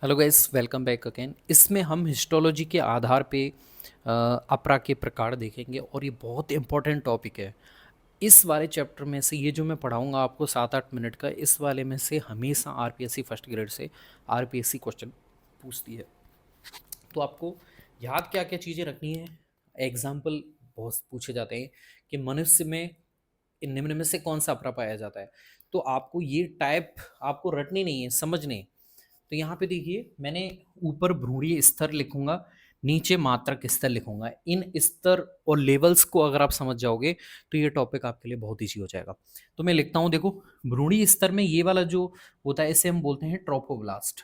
Hello guys, welcome back again. इसमें हम histology के आधार पे अपरा के प्रकार देखेंगे और ये बहुत इंपॉर्टेंट टॉपिक है। इस वाले चैप्टर में से ये जो मैं पढ़ाऊंगा आपको 7-8 मिनट का, इस वाले में से हमेशा आरपीएससी फर्स्ट ग्रेड से आरपीएससी क्वेश्चन पूछती है। तो आपको याद क्या क्या चीज़ें रखनी है। एग्जाम्पल बहुत पूछे जाते हैं कि मनुष्य में निम्न में से कौन सा अपरा पाया जाता है। तो आपको ये टाइप आपको रटनी नहीं है, समझने। तो यहाँ पे देखिए, मैंने ऊपर भ्रूणीय स्तर लिखूंगा, नीचे मात्रक स्तर लिखूंगा। इन स्तर और लेवल्स को अगर आप समझ जाओगे तो ये टॉपिक आपके लिए बहुत ईजी हो जाएगा। तो मैं लिखता हूं, देखो, भ्रूणीय स्तर में ये वाला जो होता है इसे हम बोलते हैं ट्रोपोब्लास्ट,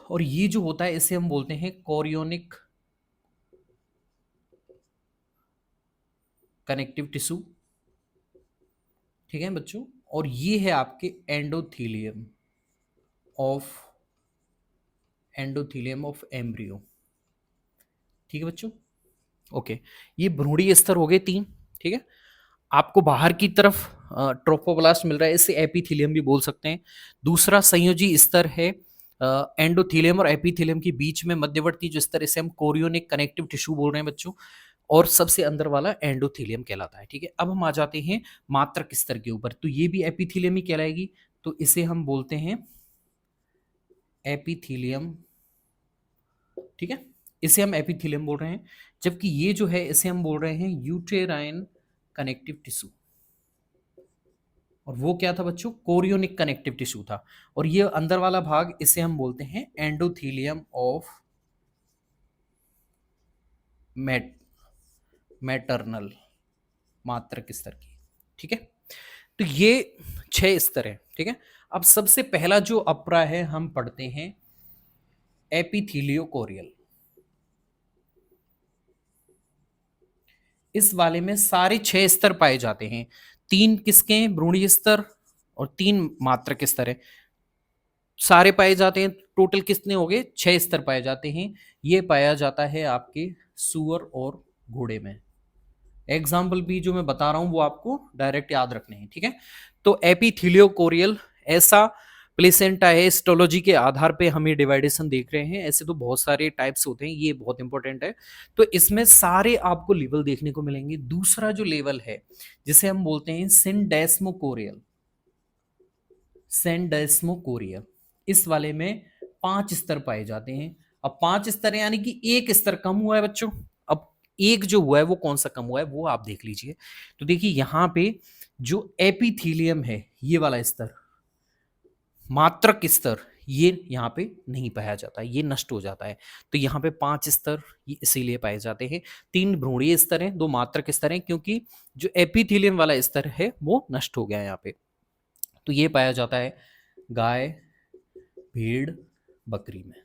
और ये जो होता है इसे हम बोलते हैं कोरियोनिक कनेक्टिव टिश्यू। ठीक है बच्चों, और ये है आपके ऑफ एंडोथीलियम ऑफ एम्ब्रियो। ठीक है बच्चों, ओके। ये भ्रूणीय स्तर हो गए 3। ठीक है, आपको बाहर की तरफ ट्रोफोब्लास्ट मिल रहा है, इसे एपिथीलियम भी बोल सकते हैं। दूसरा संयोजी स्तर है एंडोथीलियम और एपिथीलियम के बीच में मध्यवर्ती जो स्तर, इसे हम कोरियोनिक कनेक्टिव टिश्यू बोल रहे हैं बच्चों। और सबसे अंदर वाला एंडोथीलियम कहलाता है। ठीक है, अब हम आ जाते हैं मात्रक स्तर के ऊपर, तो ये भी एपिथीलियम ही कहलाएगी। तो इसे हम बोलते हैं एपिथीलियम। ठीक है, इसे हम एपिथीलियम बोल रहे हैं। जबकि ये जो है इसे हम बोल रहे हैं यूटेराइन कनेक्टिव टिश्यू। और वो क्या था बच्चों? कोरियोनिक कनेक्टिव टिश्यू था। और ये अंदर वाला भाग इसे हम बोलते हैं एंडोथीलियम ऑफ मैट मैटरनल, मात्रक स्तर की। ठीक है, तो ये 6 स्तर है। ठीक है, अब सबसे पहला जो अपरा है हम पढ़ते हैं एपिथीलियोकोरियल। इस वाले में सारे 6 स्तर पाए जाते हैं। 3 किसके हैं? भ्रूणीय स्तर, और 3 मात्रक स्तर है। सारे पाए जाते हैं। टोटल कितने हो गए? 6 स्तर पाए जाते हैं। ये पाया जाता है आपके सुअर और घोड़े में। एग्जाम्पल भी जो मैं बता रहा हूं वो आपको डायरेक्ट याद रखने हैं। ठीक है, तो एपिथीलियोकोरियल ऐसा प्लेसेंटा है। हिस्टोलॉजी के आधार पे हम ये डिवाइडेशन देख रहे हैं। ऐसे तो बहुत सारे टाइप्स होते हैं, ये बहुत इंपॉर्टेंट है। तो इसमें सारे आपको लेवल देखने को मिलेंगे। दूसरा जो लेवल है जिसे हम बोलते हैं सिंडेस्मोकोरियल, सेंडेस्मोकोरियल, इस वाले में 5 स्तर पाए जाते हैं। अब 5 स्तर यानी कि एक स्तर कम हुआ है बच्चों। अब एक जो हुआ है वो कौन सा कम हुआ है वो आप देख लीजिए। तो देखिए यहां पे जो एपिथीलियम है, ये वाला स्तर, मात्रक स्तर, ये यहाँ पे नहीं पाया जाता, ये नष्ट हो जाता है। तो यहाँ पे 5 स्तर ये इसीलिए पाए जाते हैं। 3 भ्रूणीय स्तर हैं, 2 मात्रक स्तर हैं, क्योंकि जो एपिथीलियम वाला स्तर है वो नष्ट हो गया है यहाँ पे। तो ये पाया जाता है गाय, भेड़, बकरी में।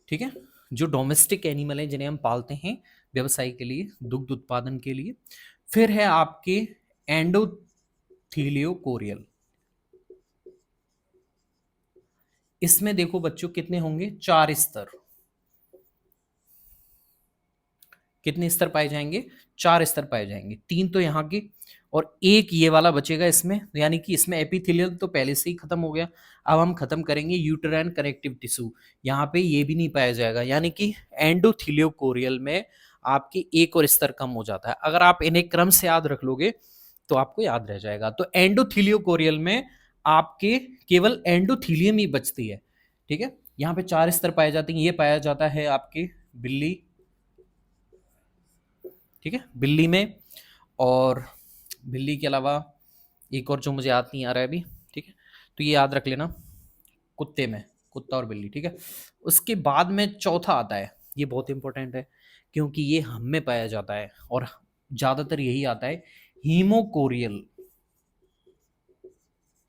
ठीक है, जो डोमेस्टिक एनिमल है जिन्हें हम पालते हैं व्यवसाय के लिए, दुग्ध उत्पादन के लिए। फिर है आपके एंडोथीलियोकोरियल। इसमें देखो बच्चों कितने होंगे? 4 स्तर। कितने स्तर पाए जाएंगे? 4 स्तर पाए जाएंगे। 3 तो यहाँ के और एक ये वाला बचेगा इसमें, यानी कि इसमें एपिथेलियल तो पहले से ही खत्म हो गया। अब हम खत्म करेंगे यूटेराइन कनेक्टिव टिश्यू। यहाँ पे ये भी नहीं पाया जाएगा, यानी कि एंडोथीलियोकोरियल में आपके एक और स्तर कम हो जाता है। अगर आप इन्हें क्रम से याद रख लोगे तो आपको याद रह जाएगा। तो एंडोथीलियोकोरियल में आपके केवल एंडोथीलियम ही बचती है। ठीक है, यहाँ पे 4 स्तर पाए जाते हैं। ये पाया जाता है आपके बिल्ली, ठीक है, बिल्ली में। और बिल्ली के अलावा एक और जो मुझे याद नहीं आ रहा है अभी। ठीक है, तो ये याद रख लेना, कुत्ते में, कुत्ता और बिल्ली। ठीक है, उसके बाद में चौथा आता है, ये बहुत इंपॉर्टेंट है क्योंकि ये हम में पाया जाता है और ज्यादातर यही आता है, हीमोकोरियल।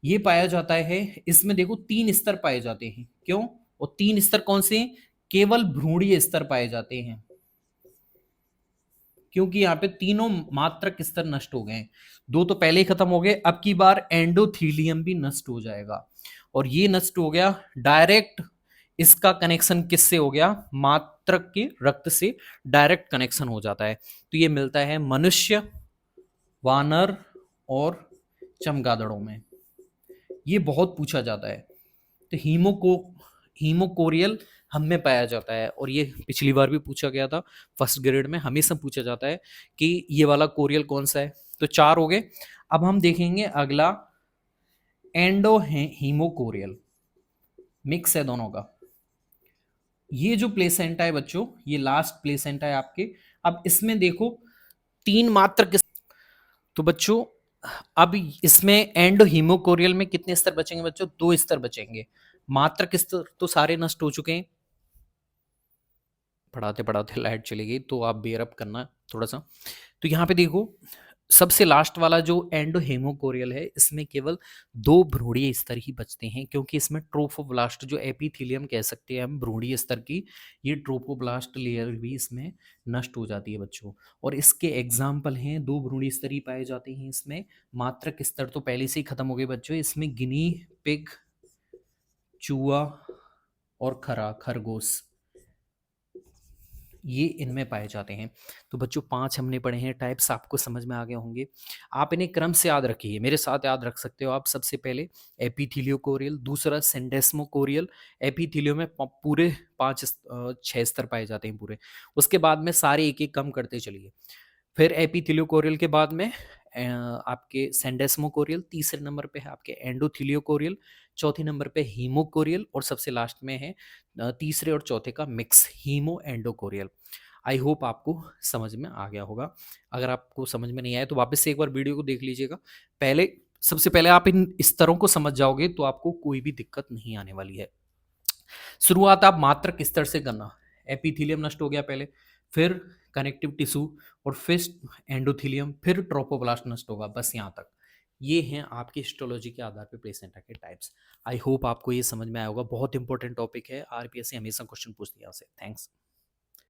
ये पाया जाता है, इसमें देखो 3 स्तर पाए जाते हैं। क्यों? और 3 स्तर कौन से? केवल भ्रूणीय स्तर पाए जाते हैं, क्योंकि यहाँ पे तीनों मात्रक स्तर नष्ट हो गए हैं। 2 तो पहले ही खत्म हो गए, अब की बार एंडोथीलियम भी नष्ट हो जाएगा। और ये नष्ट हो गया डायरेक्ट, इसका कनेक्शन किससे हो गया? मात्रक के रक्त से डायरेक्ट कनेक्शन हो जाता है। तो ये मिलता है मनुष्य, वानर और चमगादड़ों में। ये बहुत पूछा जाता है। तो हीमोकोरियल हम में पाया जाता है, और ये पिछली बार भी पूछा गया था, फर्स्ट ग्रेड में हमेशा पूछा जाता है कि ये वाला कोरियल कौन सा है। तो 4 हो गए। अब हम देखेंगे अगला एंडो हीमोकोरियल, मिक्स है दोनों का। ये जो प्लेसेंटा है बच्चों, ये लास्ट प्लेसेंटा है आपके। अब इसमें देखो 3 मात्र किस, तो बच्चों अब इसमें एंडो हीमोकोरियल में कितने स्तर बचेंगे बच्चों? 2 स्तर बचेंगे। मात्र किस तो सारे नष्ट हो चुके हैं। पढ़ाते पढ़ाते लाइट चली गई, तो आप बेयर अप करना थोड़ा सा। तो यहाँ पे देखो सबसे लास्ट वाला जो एंडोहेमोकोरियल है, इसमें केवल 2 भ्रूणीय स्तर ही बचते हैं, क्योंकि इसमें ट्रोफोब्लास्ट जो एपिथेलियम कह सकते हैं हम भ्रूणीय स्तर की, ये ट्रोफोब्लास्ट लेयर भी इसमें नष्ट हो जाती है बच्चों। और इसके एग्जाम्पल हैं 2 भ्रूणीय स्तर ही पाए जाते हैं इसमें। मात्रक स्तर तो पहले से ही खत्म हो गए बच्चों। इसमें गिनी पिग, चूहा और खरगोश, ये इनमें पाए जाते हैं। तो बच्चों 5 हमने पढ़े हैं टाइप्स, आपको समझ में आ गए होंगे। आप इन्हें क्रम से याद रखिए, मेरे साथ याद रख सकते हो आप। सबसे पहले एपिथेलियोकोरियल, दूसरा सेंडेस्मोकोरियल। एपिथेलियो में पूरे 6 स्तर पाए जाते हैं पूरे। उसके बाद में सारे एक एक कम करते चलिए। फिर एपिथेलियोकोरियल के बाद में आपके सेंडेस्मोकोरियल, तीसरे नंबर पे है आपके एंडोथेलियोकोरियल, चौथे नंबर पे हीमोकोरियल, और सबसे लास्ट में है तीसरे और चौथे का मिक्स हीमो एंडोकोरियल। आई होप आपको समझ में आ गया होगा। अगर आपको समझ में नहीं आया तो वापस से एक बार वीडियो को देख लीजिएगा। पहले सबसे पहले आप इन स्तरों को समझ जाओगे तो आपको कोई भी दिक्कत नहीं आने वाली है। शुरुआत आप मात्रक स्तर से करना। एपिथेलियम नष्ट हो गया पहले, फिर कनेक्टिव टिश्यू, और फिर एंडोथेलियम, फिर ट्रोपोब्लास्ट नष्ट होगा, बस यहाँ तक। ये हैं आपकी हिस्टोलॉजी के आधार पे प्लेसेंटा के टाइप्स। आई होप आपको ये समझ में आया होगा। बहुत इंपॉर्टेंट टॉपिक है, आरपीएससी हमेशा क्वेश्चन पूछती है यहाँ से। थैंक्स।